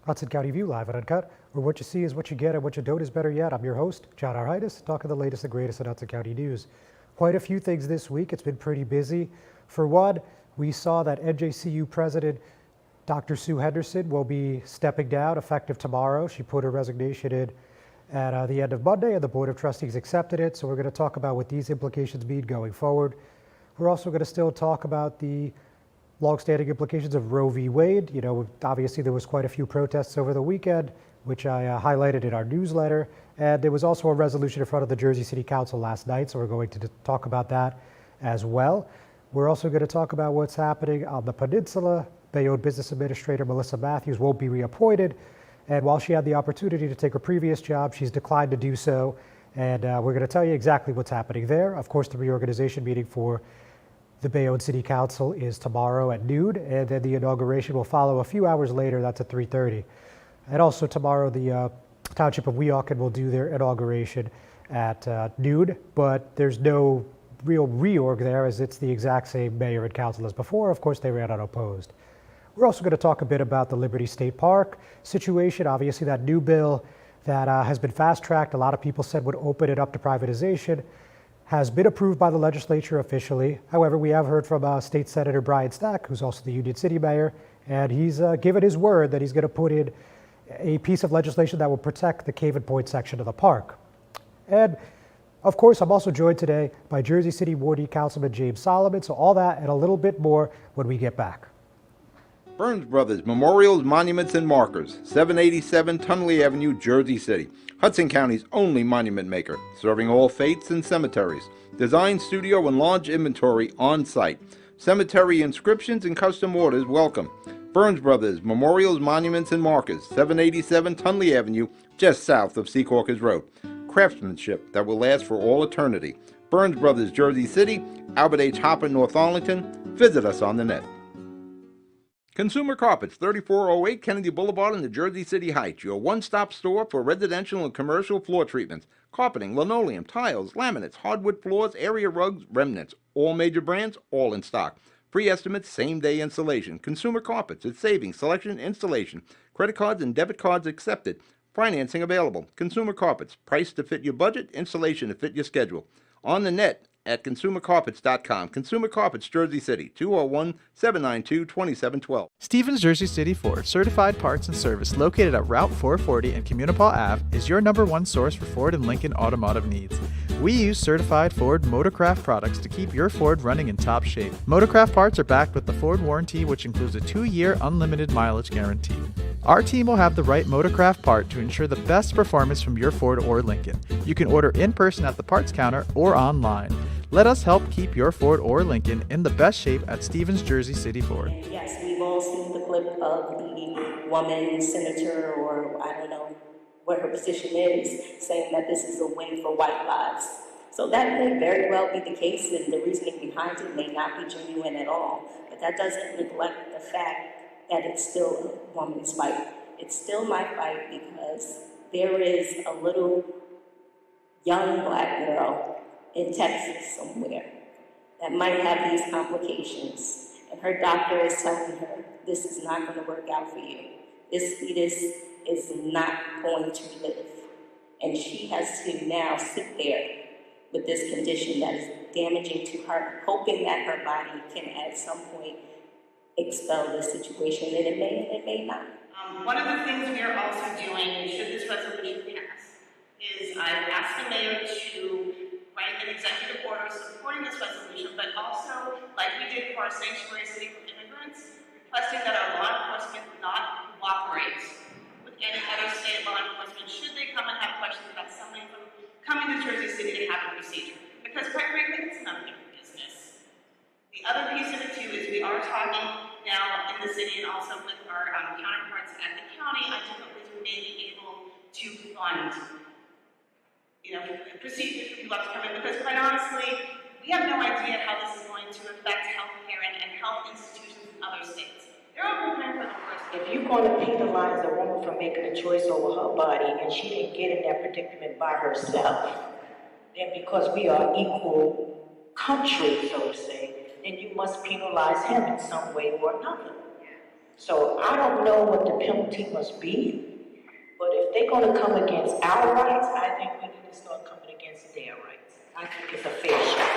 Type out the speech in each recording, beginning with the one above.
Hudson County View live and uncut, where what you see is what you get and what you don't is better yet. I'm your host, John R. Heinis, talking the latest and greatest in Hudson County news. Quite a few things this week. It's been pretty busy. For one, we saw that NJCU President Dr. Sue Henderson will be stepping down effective tomorrow. She put her resignation in at the end of Monday, and the Board of Trustees accepted it. So we're going to talk about what these implications mean going forward. We're also going to still talk about the long-standing implications of Roe v. Wade. You know, obviously there was quite a few protests over the weekend, which I highlighted in our newsletter. And there was also a resolution in front of the Jersey City Council last night, so we're going to talk about that as well. We're also going to talk about what's happening on the peninsula. Bayonne Business Administrator Melissa Matthews won't be reappointed. And while she had the opportunity to take her previous job, she's declined to do so. And we're going to tell you exactly what's happening there. Of course, the reorganization meeting for the Bayonne City Council is tomorrow at noon, and then the inauguration will follow a few hours later. That's at 3:30. And also tomorrow, the Township of Weehawken will do their inauguration at noon, but there's no real reorg there, as it's the exact same mayor and council as before. Of course, they ran unopposed. We're also going to talk a bit about the Liberty State Park situation. Obviously, that new bill that has been fast-tracked, a lot of people said would open it up to privatization, has been approved by the legislature officially. However, we have heard from State Senator Brian Stack, who's also the Union City Mayor, and he's given his word that he's going to put in a piece of legislation that will protect the Cave and Point section of the park. And of course, I'm also joined today by Jersey City Ward E Councilman James Solomon. So all that and a little bit more when we get back. Burns Brothers Memorials, Monuments, and Markers, 787 Tunley Avenue, Jersey City. Hudson County's only monument maker, serving all faiths and cemeteries. Design, studio, and large inventory on site. Cemetery inscriptions and custom orders welcome. Burns Brothers Memorials, Monuments, and Markers, 787 Tunley Avenue, just south of Secaucus Road. Craftsmanship that will last for all eternity. Burns Brothers, Jersey City, Albert H. Hopper, North Arlington. Visit us on the net. Consumer Carpets, 3408 Kennedy Boulevard in the Jersey City Heights, your one-stop store for residential and commercial floor treatments, carpeting, linoleum, tiles, laminates, hardwood floors, area rugs, remnants, all major brands, all in stock. Free estimates, same-day installation. Consumer Carpets, it's savings, selection, installation. Credit cards and debit cards accepted. Financing available. Consumer Carpets, price to fit your budget, installation to fit your schedule. On the net at consumercarpets.com. Consumer Carpets, Jersey City, 201-792-2712. Stevens Jersey City Ford, certified parts and service located at Route 440 and Communipaw Ave, is your #1 source for Ford and Lincoln automotive needs. We use certified Ford Motorcraft products to keep your Ford running in top shape. Motorcraft parts are backed with the Ford warranty, which includes a 2-year unlimited mileage guarantee. Our team will have the right Motorcraft part to ensure the best performance from your Ford or Lincoln. You can order in person at the parts counter or online. Let us help keep your Ford or Lincoln in the best shape at Stevens Jersey City Ford. Yes, we've all seen the clip of the woman senator, or I don't know what her position is, saying that this is a win for white lives. So that may very well be the case, and the reasoning behind it may not be genuine at all. But that doesn't neglect the fact that it's still a woman's fight. It's still my fight because there is a little young black girl in Texas somewhere that might have these complications, and her doctor is telling her, this is not going to work out for you. This fetus is not going to live. And she has to now sit there with this condition that is damaging to her, hoping that her body can at some point expel this situation, and it may not. One of the things we are also doing, should this resolution pass, is I've asked the mayor to write an executive order supporting this resolution, but also, like we did for our sanctuary city for immigrants, requesting that our law enforcement not cooperate with any other state law enforcement should they come and have questions about something from coming to Jersey City to have a procedure. Because quite frankly, it's none of their business. The other piece of it too is we are talking now in the city and also with our counterparts at the county on different ways we may be able to fund procedures for people to come in, because quite honestly, we have no idea how this is going to affect healthcare and health institutions in other states. They're all preparing for the worst. If you're going to penalize a woman for making a choice over her body and she didn't get in that predicament by herself, then because we are equal country, so to say, then you must penalize him in some way or another. So I don't know what the penalty must be, but if they're going to come against our rights, I think we need to start coming against their rights. I think it's a fair shot.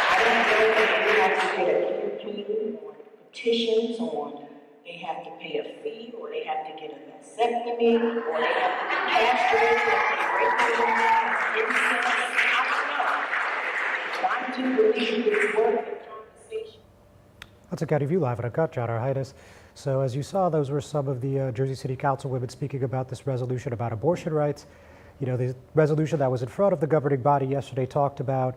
I don't know if they have to get a campaign or petitions on, they have to pay a fee, or they have to get a vasectomy, or they have to be castrated if they rape their women. I don't know. But I do believe it's worth the conversation. Hudson County View Live and Uncut, John R. Heinis. So as you saw, those were some of the Jersey City Councilwomen speaking about this resolution about abortion rights. You know, the resolution that was in front of the governing body yesterday talked about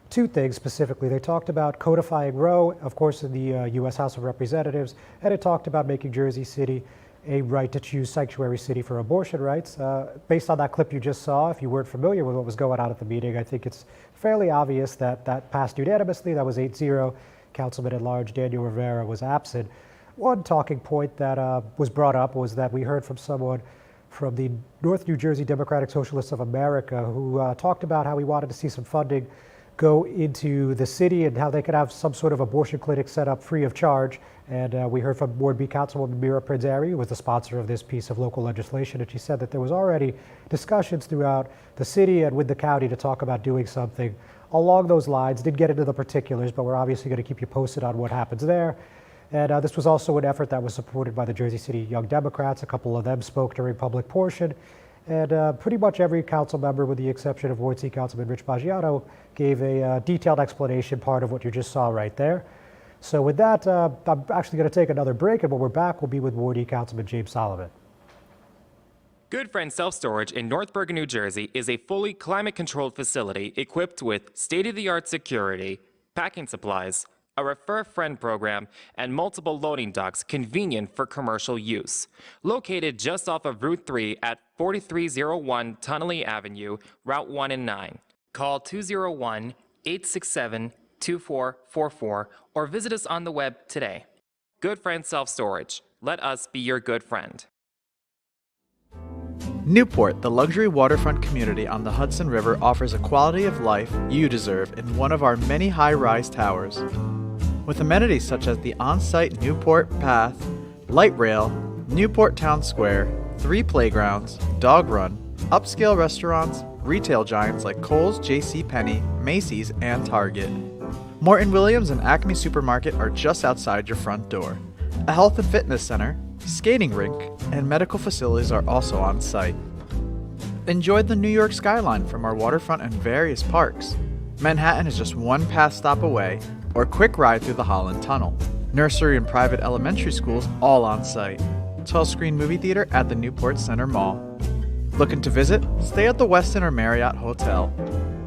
two things specifically. They talked about codifying Roe, of course, in the U.S. House of Representatives, and it talked about making Jersey City a right to choose sanctuary city for abortion rights. Based on that clip you just saw, if you weren't familiar with what was going on at the meeting, I think it's fairly obvious that that passed unanimously. That was 8-0. Councilman at Large Daniel Rivera was absent. One talking point that was brought up was that we heard from someone from the North New Jersey Democratic Socialists of America who talked about how he wanted to see some funding go into the city and how they could have some sort of abortion clinic set up free of charge. And we heard from Ward B Councilwoman Mira Prinzari, who was the sponsor of this piece of local legislation, and she said that there was already discussions throughout the city and with the county to talk about doing something along those lines. Didn't get into the particulars, but we're obviously going to keep you posted on what happens there. And this was also an effort that was supported by the Jersey City Young Democrats. A couple of them spoke during public portion. And pretty much every council member, with the exception of Ward C Councilman Rich Baggiano, gave a detailed explanation, part of what you just saw right there. So with that, I'm actually going to take another break, and when we're back, we'll be with Ward E Councilman James Solomon. Good Friend Self-Storage in North Bergen, New Jersey is a fully climate-controlled facility equipped with state-of-the-art security, packing supplies, a Refer Friend program, and multiple loading docks convenient for commercial use. Located just off of Route 3 at 4301 Tunnelly Avenue, Route 1 and 9. Call 201-867-2444 or visit us on the web today. Good Friend Self-Storage. Let us be your good friend. Newport, the luxury waterfront community on the Hudson River, offers a quality of life you deserve in one of our many high-rise towers. With amenities such as the on-site Newport Path, light rail, Newport Town Square, 3 playgrounds, dog run, upscale restaurants, retail giants like Kohl's, JCPenney, Macy's, and Target. Morton Williams and Acme Supermarket are just outside your front door. A health and fitness center, skating rink, and medical facilities are also on site. Enjoy the New York skyline from our waterfront and various parks. Manhattan is just one path stop away, or a quick ride through the Holland Tunnel. Nursery and private elementary schools all on site. 12-screen movie theater at the Newport Center Mall. Looking to visit? Stay at the Westin or Marriott Hotel.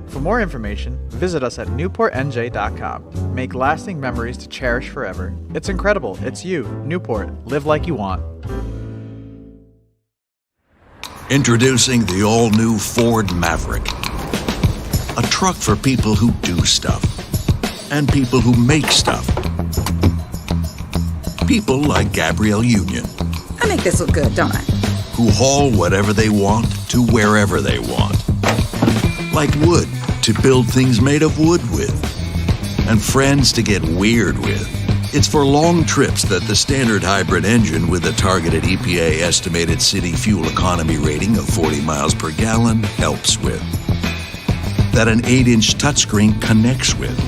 For more information, visit us at newportnj.com. Make lasting memories to cherish forever. It's incredible. It's you, Newport. Live like you want. Introducing the all-new Ford Maverick. A truck for people who do stuff. And people who make stuff. People like Gabrielle Union. I make this look good, don't I? Who haul whatever they want to wherever they want. Like wood to build things made of wood with. And friends to get weird with. It's for long trips that the standard hybrid engine with a targeted EPA estimated city fuel economy rating of 40 miles per gallon helps with. That an 8-inch touchscreen connects with.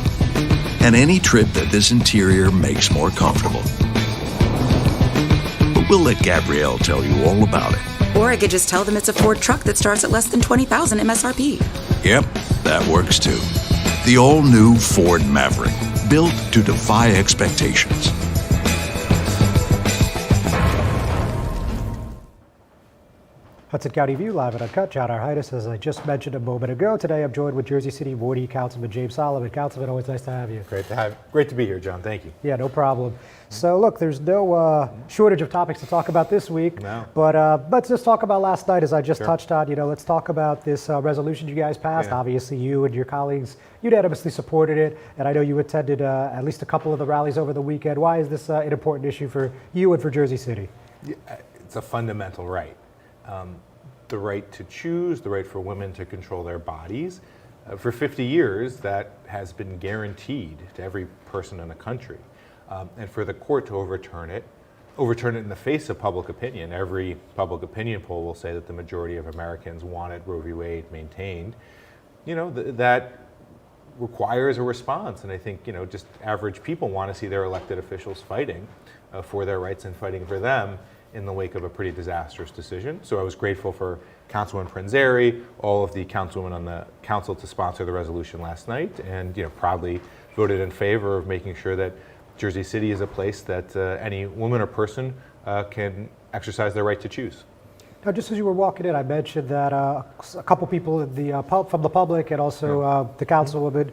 And any trip that this interior makes more comfortable. But we'll let Gabrielle tell you all about it. Or I could just tell them it's a Ford truck that starts at less than $20,000 MSRP. Yep, that works too. The all-new Ford Maverick, built to defy expectations. Hudson County View, live and uncut. John R. Heinis, as I just mentioned a moment ago. Today I'm joined with Jersey City Ward E Councilman James Solomon. Councilman, always nice to have you. Great to be here, John. Thank you. Yeah, no problem. So look, there's no shortage of topics to talk about this week. No. But let's just talk about last night, as I just touched on. Let's talk about this resolution you guys passed. Yeah. Obviously, you and your colleagues unanimously supported it, and I know you attended at least a couple of the rallies over the weekend. Why is this an important issue for you and for Jersey City? It's a fundamental right. The right to choose, the right for women to control their bodies. For 50 years, that has been guaranteed to every person in the country. And for the court to overturn it in the face of public opinion. Every public opinion poll will say that the majority of Americans wanted Roe v. Wade maintained. That requires a response. And I think, just average people want to see their elected officials fighting for their rights and fighting for them in the wake of a pretty disastrous decision. So I was grateful for Councilman Pranzeri, all of the councilmen on the council to sponsor the resolution last night, and proudly voted in favor of making sure that Jersey City is a place that any woman or person can exercise their right to choose. Now, just as you were walking in, I mentioned that a couple people in the from the public and also the councilwoman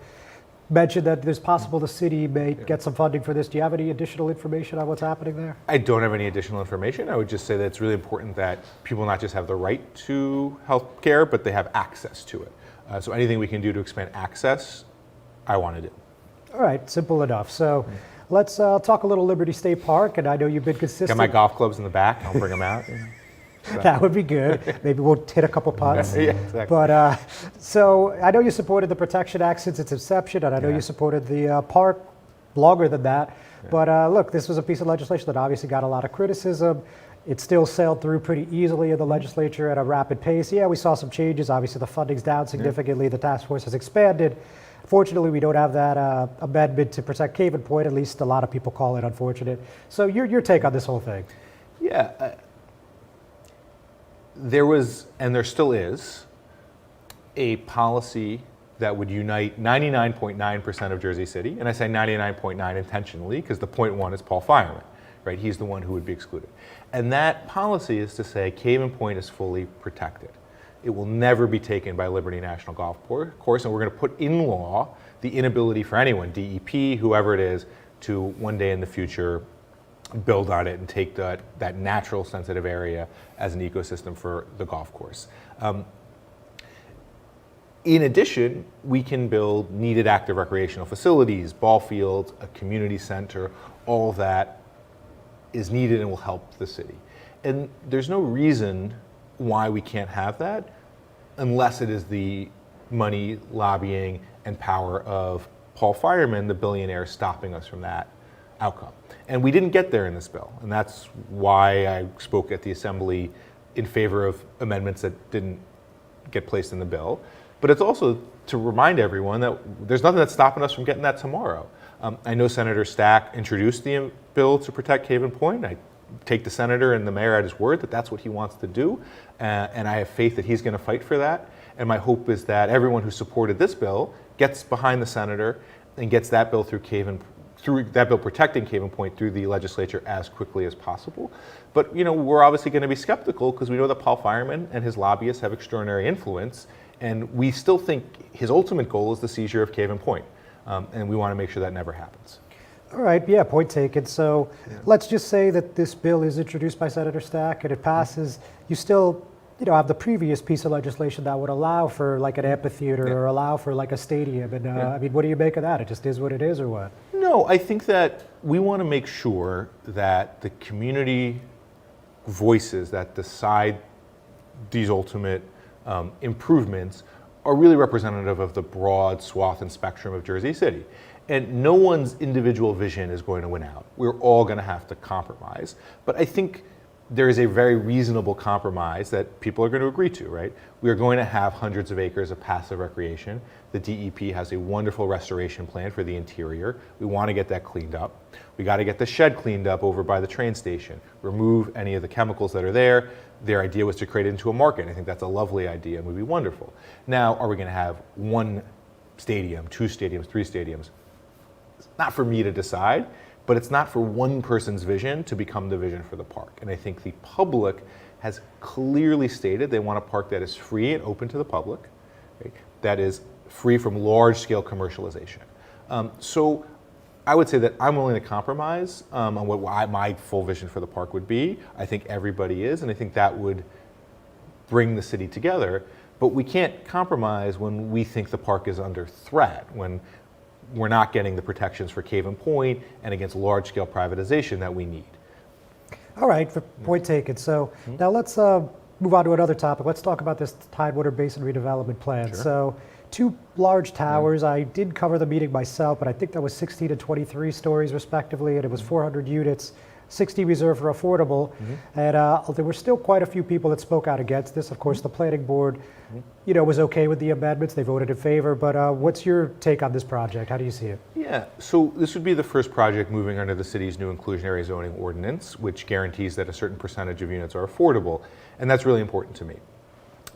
mentioned that it's possible the city may get some funding for this. Do you have any additional information on what's happening there? I don't have any additional information. I would just say that it's really important that people not just have the right to health care, but they have access to it. So anything we can do to expand access, I want to do. All right, simple enough. So let's talk a little Liberty State Park, and I know you've been consistent. Got my golf clubs in the back. I'll bring them out. That would be good. Maybe we'll hit a couple putts. Yeah, exactly. But so I know you supported the Protection Act since its inception, and I know you supported the park longer than that. Yeah. But look, this was a piece of legislation that obviously got a lot of criticism. It still sailed through pretty easily in the legislature at a rapid pace. Yeah, we saw some changes. Obviously, the funding's down significantly. The task force has expanded. Fortunately, we don't have that amendment to protect Cave Point. At least a lot of people call it unfortunate. So your take on this whole thing? Yeah. There was, and there still is, a policy that would unite 99.9% of Jersey City, and I say 99.9 intentionally because the 0.1 is Paul Fireman, right? He's the one who would be excluded. And that policy is to say Cave Point is fully protected. It will never be taken by Liberty National Golf Course, and we're going to put in law the inability for anyone, DEP, whoever it is, to one day in the future build on it and take that natural sensitive area as an ecosystem for the golf course. In addition, we can build needed active recreational facilities, ball fields, a community center. All of that is needed and will help the city. And there's no reason why we can't have that unless it is the money, lobbying, and power of Paul Fireman, the billionaire, stopping us from that outcome. And we didn't get there in this bill, and that's why I spoke at the Assembly in favor of amendments that didn't get placed in the bill. But it's also to remind everyone that there's nothing that's stopping us from getting that tomorrow. I know Senator Stack introduced the bill to protect Cave Point. I take the senator and the mayor at his word that that's what he wants to do, and I have faith that he's going to fight for that. And my hope is that everyone who supported this bill gets behind the senator and gets that bill through that bill protecting Cave Point through the legislature as quickly as possible. But we're obviously going to be skeptical because we know that Paul Fireman and his lobbyists have extraordinary influence, and we still think his ultimate goal is the seizure of Cave Point, and we want to make sure that never happens. All right, yeah, point taken. So let's just say that this bill is introduced by Senator Stack and it passes. You still have the previous piece of legislation that would allow for like an amphitheater or allow for like a stadium. And I mean, what do you make of that? It just is what it is, or what? No, I think that we want to make sure that the community voices that decide these ultimate improvements are really representative of the broad swath and spectrum of Jersey City. And no one's individual vision is going to win out. We're all going to have to compromise. But I think there is a very reasonable compromise that people are going to agree to, right? We are going to have hundreds of acres of passive recreation. The DEP has a wonderful restoration plan for the interior. We want to get that cleaned up. We got to get the shed cleaned up over by the train station, remove any of the chemicals that are there. Their idea was to create it into a market. I think that's a lovely idea and would be wonderful. Now, are we going to have one stadium, two stadiums, three stadiums? It's not for me to decide, but it's not for one person's vision to become the vision for the park. And I think the public has clearly stated they want a park that is free and open to the public, right? That is free from large-scale commercialization. So I would say that I'm willing to compromise on what my full vision for the park would be. I think everybody is, and I think that would bring the city together. But we can't compromise when we think the park is under threat, when we're not getting the protections for Cave and Point and against large-scale privatization that we need. All right, point taken. So now let's move on to another topic. Let's talk about this Tidewater Basin redevelopment plan. Sure. So 2 large towers. I did cover the meeting myself, but I think that was 16 and 23 stories respectively, and it was 400 units, 60 reserved for affordable. And there were still quite a few people that spoke out against this. Of course, the planning board, was okay with the amendments. They voted in favor. But what's your take on this project? How do you see it? Yeah, so this would be the first project moving under the city's new inclusionary zoning ordinance, which guarantees that a certain percentage of units are affordable. And that's really important to me.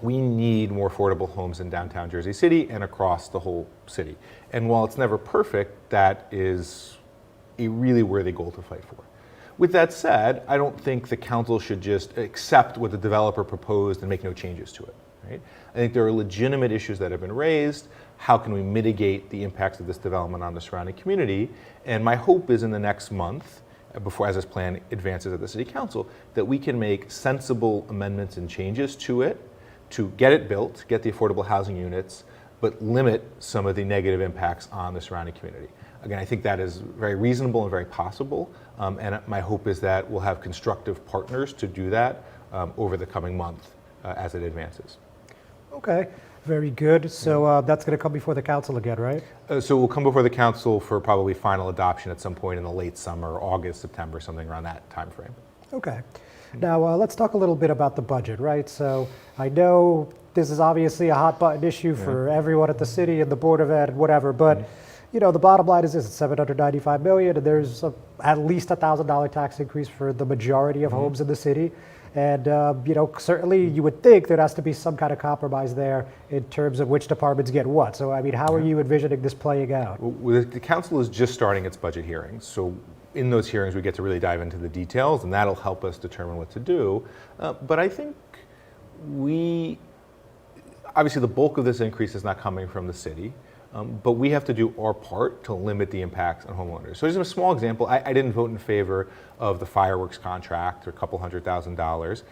We need more affordable homes in downtown Jersey City and across the whole city. And while it's never perfect, that is a really worthy goal to fight for. With that said, I don't think the council should just accept what the developer proposed and make no changes to it. Right? I think there are legitimate issues that have been raised. How can we mitigate the impacts of this development on the surrounding community? And my hope is in the next month, before as this plan advances at the city council, that we can make sensible amendments and changes to it to get it built, get the affordable housing units, but limit some of the negative impacts on the surrounding community. Again, I think that is very reasonable and very possible, and my hope is that we'll have constructive partners to do that over the coming month as it advances. Okay, very good. So that's going to come before the council again, right? So we'll come before the council for probably final adoption at some point in the late summer, August, September, something around that time frame. Okay. Now, let's talk a little bit about the budget, right? So I know this is obviously a hot button issue for everyone at the city and the Board of Ed and whatever, but the bottom line is this, it's $795 million, and there's at least $1,000 tax increase for the majority of homes in the city. And, certainly you would think there has to be some kind of compromise there in terms of which departments get what. So, I mean, how are you envisioning this playing out? Well, the council is just starting its budget hearings. So in those hearings, we get to really dive into the details, and that'll help us determine what to do. But I think obviously the bulk of this increase is not coming from the city, but we have to do our part to limit the impacts on homeowners. So just a small example, I didn't vote in favor of the fireworks contract, or a couple $100,000,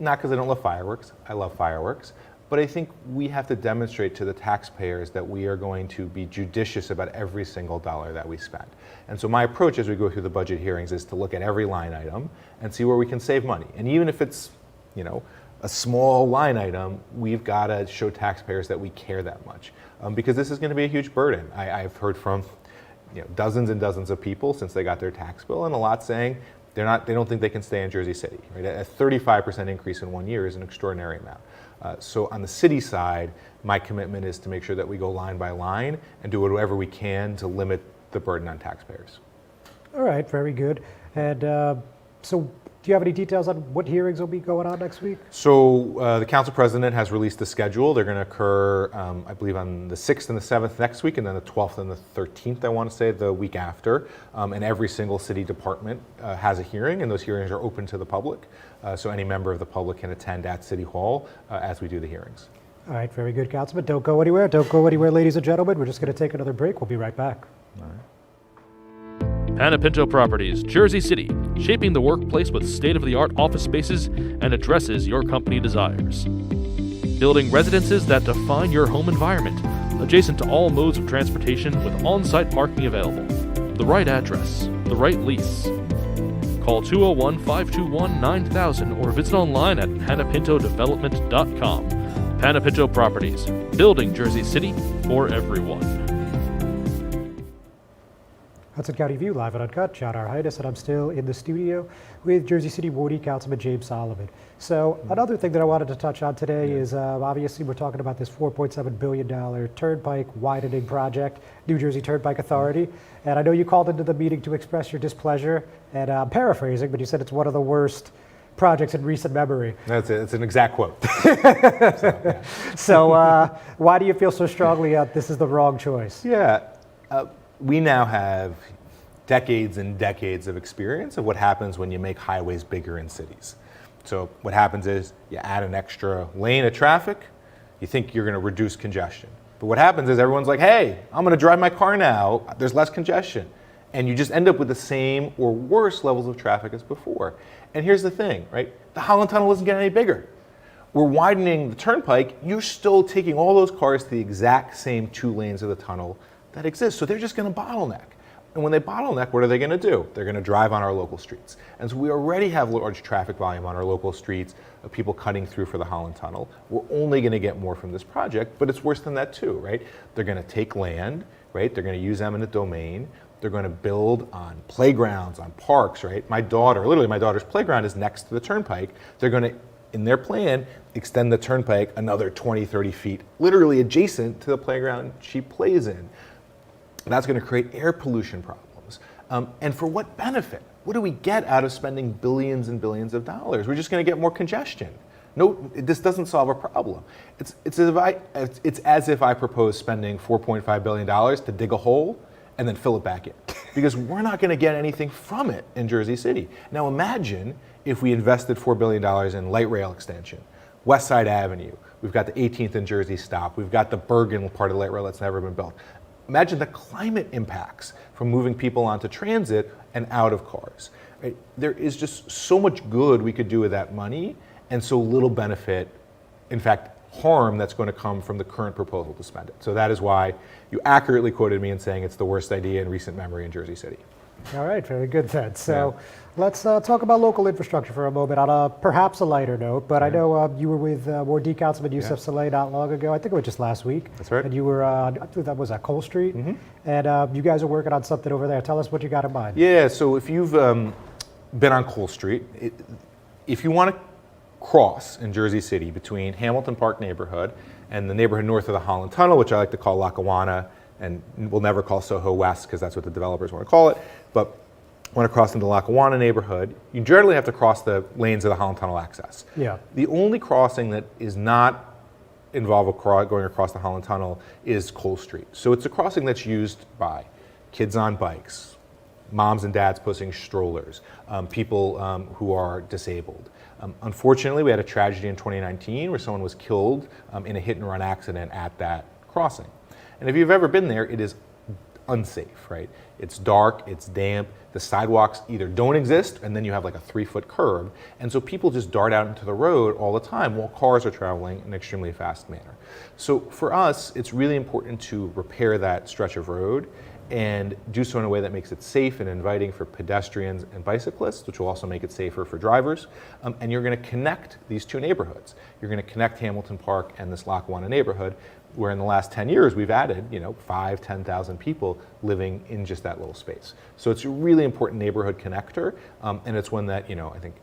not because I don't love fireworks, I love fireworks, but I think we have to demonstrate to the taxpayers that we are going to be judicious about every single dollar that we spend. And so my approach as we go through the budget hearings is to look at every line item and see where we can save money. And even if it's, a small line item, we've got to show taxpayers that we care that much. Because this is going to be a huge burden. I've heard from dozens and dozens of people since they got their tax bill, and a lot saying they don't think they can stay in Jersey City. Right? A 35% increase in 1 year is an extraordinary amount. So on the city side, my commitment is to make sure that we go line by line and do whatever we can to limit the burden on taxpayers. All right, very good. And so do you have any details on what hearings will be going on next week? So the council president has released the schedule. They're going to occur, I believe, on the 6th and the 7th next week, and then the 12th and the 13th, I want to say, the week after. And every single city department has a hearing, and those hearings are open to the public. So any member of the public can attend at City Hall as we do the hearings. All right, very good, Councilman. Don't go anywhere. Don't go anywhere, ladies and gentlemen. We're just going to take another break. We'll be right back. All right. Panapinto Properties, Jersey City, shaping the workplace with state-of-the-art office spaces and addresses your company desires. Building residences that define your home environment, adjacent to all modes of transportation with on-site parking available. The right address, the right lease. Call 201-521-9000 or visit online at panapintodevelopment.com. Panapinto Properties, building Jersey City for everyone. Hudson County View, live and uncut. John Heinis, and I'm still in the studio with Jersey City Wardy Councilman James Solomon. So another thing that I wanted to touch on today is obviously we're talking about this $4.7 billion turnpike widening project, New Jersey Turnpike Authority. And I know you called into the meeting to express your displeasure, and I'm paraphrasing, but you said it's one of the worst projects in recent memory. That's it. It's an exact quote. So why do you feel so strongly that this is the wrong choice? Yeah. We now have decades and decades of experience of what happens when you make highways bigger in cities. So what happens is you add an extra lane of traffic, you think you're going to reduce congestion. But what happens is everyone's like, hey, I'm going to drive my car now, there's less congestion. And you just end up with the same or worse levels of traffic as before. And here's the thing, right? The Holland Tunnel isn't getting any bigger. We're widening the turnpike, you're still taking all those cars to the exact same 2 lanes of the tunnel that exist. So they're just going to bottleneck. And when they bottleneck, what are they going to do? They're going to drive on our local streets. And so we already have large traffic volume on our local streets of people cutting through for the Holland Tunnel. We're only going to get more from this project, but it's worse than that too, right? They're going to take land, right? They're going to use eminent domain. They're going to build on playgrounds, on parks, right? My daughter's playground is next to the turnpike. They're going to, in their plan, extend the turnpike another 20, 30 feet, literally adjacent to the playground she plays in. That's going to create air pollution problems. And for what benefit? What do we get out of spending billions and billions of dollars? We're just going to get more congestion. No, this doesn't solve a problem. It's as if I propose spending $4.5 billion to dig a hole and then fill it back in, because we're not going to get anything from it in Jersey City. Now imagine if we invested $4 billion in light rail extension, West Side Avenue. We've got the 18th and Jersey stop. We've got the Bergen part of the light rail that's never been built. Imagine the climate impacts from moving people onto transit and out of cars. Right? There is just so much good we could do with that money, and so little benefit, in fact, harm that's going to come from the current proposal to spend it. So that is why you accurately quoted me in saying it's the worst idea in recent memory in Jersey City. All right, very good then. So let's talk about local infrastructure for a moment on perhaps a lighter note, but I know you were with Ward D Councilman Yusuf Saleh not long ago. I think it was just last week. That's right. And you were, I think that was at Cole Street, and you guys are working on something over there. Tell us what you got in mind. Yeah, so if you've been on Cole Street, if you want to cross in Jersey City between Hamilton Park neighborhood and the neighborhood north of the Holland Tunnel, which I like to call Lackawanna, and we'll never call Soho West because that's what the developers want to call it, but want to cross into the Lackawanna neighborhood, you generally have to cross the lanes of the Holland Tunnel access. Yeah. The only crossing that is not involved going across the Holland Tunnel is Cole Street. So it's a crossing that's used by kids on bikes, moms and dads pushing strollers, people who are disabled. Unfortunately, we had a tragedy in 2019 where someone was killed in a hit-and-run accident at that crossing. And if you've ever been there, it is unsafe, right? It's dark, it's damp, the sidewalks either don't exist, and then you have like a 3-foot curb, and so people just dart out into the road all the time while cars are traveling in an extremely fast manner. So for us, it's really important to repair that stretch of road and do so in a way that makes it safe and inviting for pedestrians and bicyclists, which will also make it safer for drivers. And you're going to connect these two neighborhoods. You're going to connect Hamilton Park and this Lackawanna neighborhood, where in the last 10 years we've added, 5,000, 10,000 people living in just that little space. So it's a really important neighborhood connector, and it's one that, I think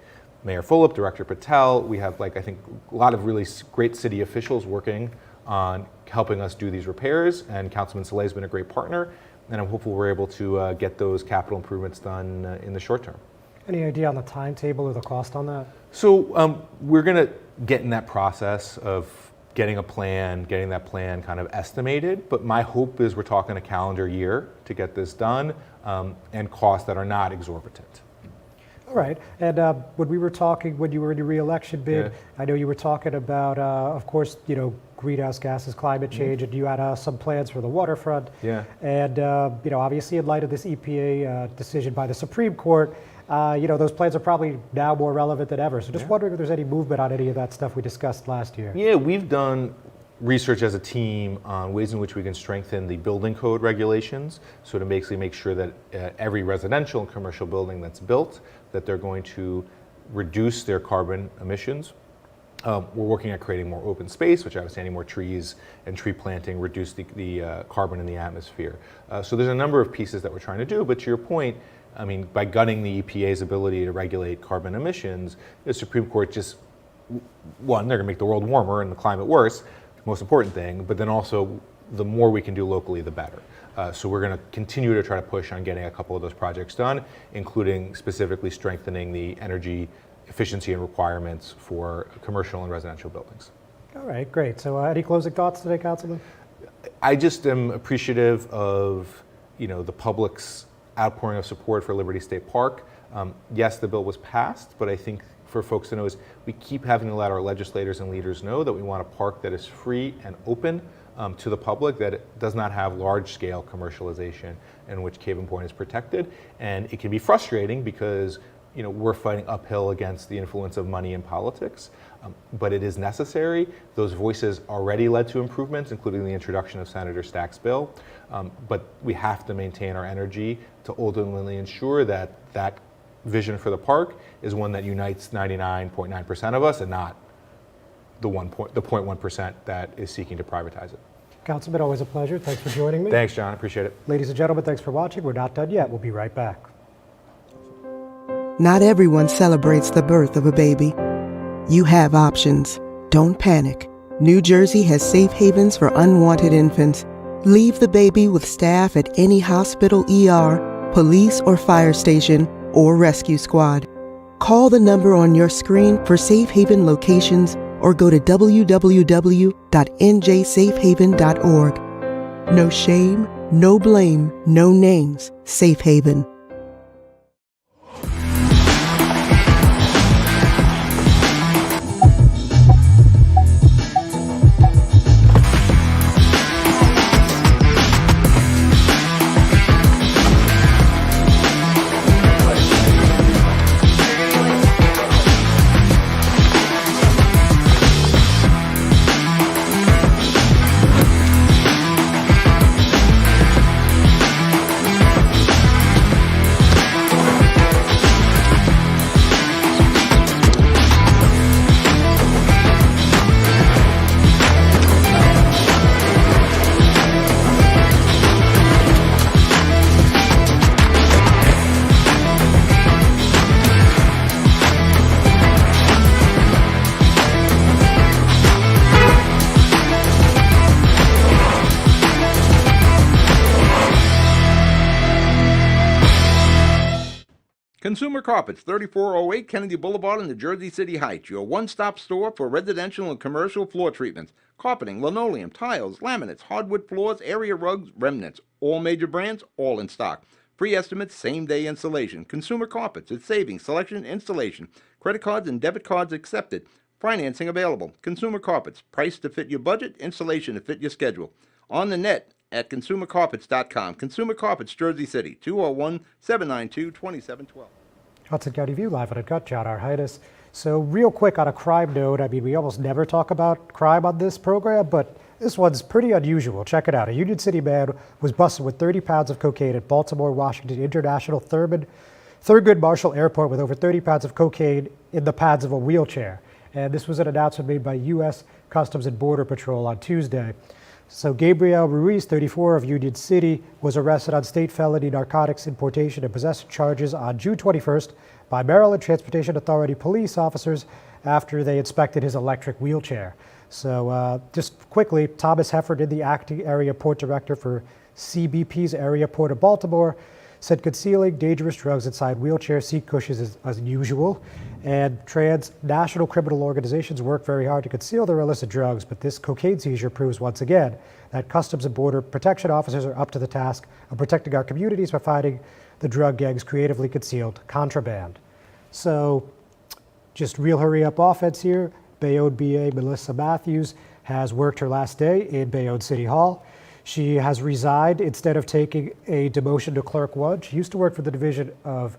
Mayor Fulop, Director Patel, we have I think a lot of really great city officials working on helping us do these repairs, and Councilman Saleh has been a great partner, and I'm hopeful we're able to get those capital improvements done in the short term. Any idea on the timetable or the cost on that? So we're going to get in that process of getting that plan kind of estimated, but my hope is we're talking a calendar year to get this done, and costs that are not exorbitant. All right, and when you were in your re-election bid, I know you were talking about, of course, greenhouse gases, climate change, and you had some plans for the waterfront. Yeah. And obviously, in light of this EPA decision by the Supreme Court, those plans are probably now more relevant than ever. So just wondering if there's any movement on any of that stuff we discussed last year. Yeah, we've done research as a team on ways in which we can strengthen the building code regulations, so to basically make sure that every residential and commercial building that's built, that they're going to reduce their carbon emissions. We're working at creating more open space, which obviously any more trees and tree planting reduce the carbon in the atmosphere. So there's a number of pieces that we're trying to do, but to your point, by gutting the EPA's ability to regulate carbon emissions, the Supreme Court just, one, they're going to make the world warmer and the climate worse, most important thing, but then also the more we can do locally, the better. So we're going to continue to try to push on getting a couple of those projects done, including specifically strengthening the energy efficiency and requirements for commercial and residential buildings. All right, great. So any closing thoughts today, Councilman? I just am appreciative of the public's outpouring of support for Liberty State Park. Yes, the bill was passed, but I think for folks to know is we keep having to let our legislators and leaders know that we want a park that is free and open to the public, that it does not have large-scale commercialization in which Cave and Point is protected. And it can be frustrating because we're fighting uphill against the influence of money in politics, but it is necessary. Those voices already led to improvements, including the introduction of Senator Stack's bill, but we have to maintain our energy to ultimately ensure that that vision for the park is one that unites 99.9% of us and not the 0.1% that is seeking to privatize it. Councilman, always a pleasure. Thanks for joining me. Thanks, John. Appreciate it. Ladies and gentlemen, thanks for watching. We're not done yet. We'll be right back. Not everyone celebrates the birth of a baby. You have options. Don't panic. New Jersey has safe havens for unwanted infants. Leave the baby with staff at any hospital, ER, police or fire station, or rescue squad. Call the number on your screen for safe haven locations or go to www.njsafehaven.org. No shame, no blame, no names. Safe Haven. Consumer Carpets, 3408 Kennedy Boulevard in the Jersey City Heights, your one-stop store for residential and commercial floor treatments, carpeting, linoleum, tiles, laminates, hardwood floors, area rugs, remnants, all major brands, all in stock. Free estimates, same-day installation. Consumer Carpets, it's savings, selection, installation. Credit cards and debit cards accepted. Financing available. Consumer Carpets, price to fit your budget, installation to fit your schedule. On the net at consumercarpets.com. Consumer Carpets, Jersey City, 201-792-2712. Hudson County View, live on Uncut, John R. Heinis. So real quick on a crime note, I mean, we almost never talk about crime on this program, but this one's pretty unusual. Check it out. A Union City man was busted with 30 pounds of cocaine at Baltimore Washington International Thurgood Marshall Airport with over 30 pounds of cocaine in the pads of a wheelchair. And this was an announcement made by U.S. Customs and Border Patrol on Tuesday. So Gabriel Ruiz, 34, of Union City, was arrested on state felony narcotics importation and possession charges on June 21st by Maryland Transportation Authority police officers after they inspected his electric wheelchair. So just quickly, Thomas Hefford, the acting area port director for CBP's area port of Baltimore, said concealing dangerous drugs inside wheelchair seat cushions is unusual, and transnational criminal organizations work very hard to conceal their illicit drugs, but this cocaine seizure proves once again that Customs and Border Protection officers are up to the task of protecting our communities by fighting the drug gangs' creatively concealed contraband. So just real hurry up offense here. Bayonne BA Melissa Matthews has worked her last day in Bayonne City Hall. She has resigned instead of taking a demotion to Clerk 1. She used to work for the Division of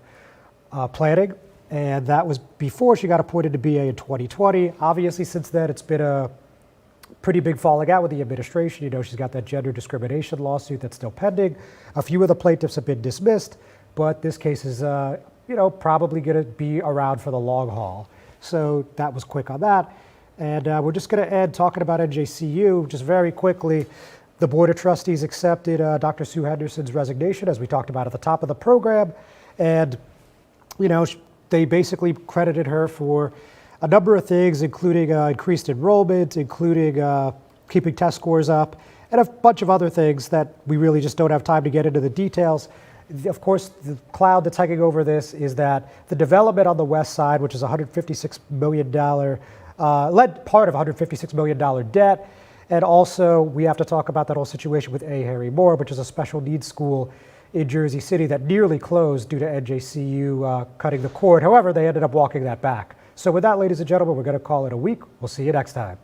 Planning, and that was before she got appointed to BA in 2020. Obviously, since then, it's been a pretty big falling out with the administration. You know, she's got that gender discrimination lawsuit that's still pending. A few of the plaintiffs have been dismissed, but this case is, probably going to be around for the long haul. So that was quick on that. And we're just going to end talking about NJCU just very quickly. The Board of Trustees accepted Dr. Sue Henderson's resignation, as we talked about at the top of the program. And, they basically credited her for a number of things, including increased enrollment, including keeping test scores up, and a bunch of other things that we really just don't have time to get into the details. Of course, the cloud that's hanging over this is that the development on the west side, which is $156 million, led part of $156 million debt. And also, we have to talk about that whole situation with A. Harry Moore, which is a special needs school in Jersey City that nearly closed due to NJCU cutting the cord. However, they ended up walking that back. So with that, ladies and gentlemen, we're going to call it a week. We'll see you next time.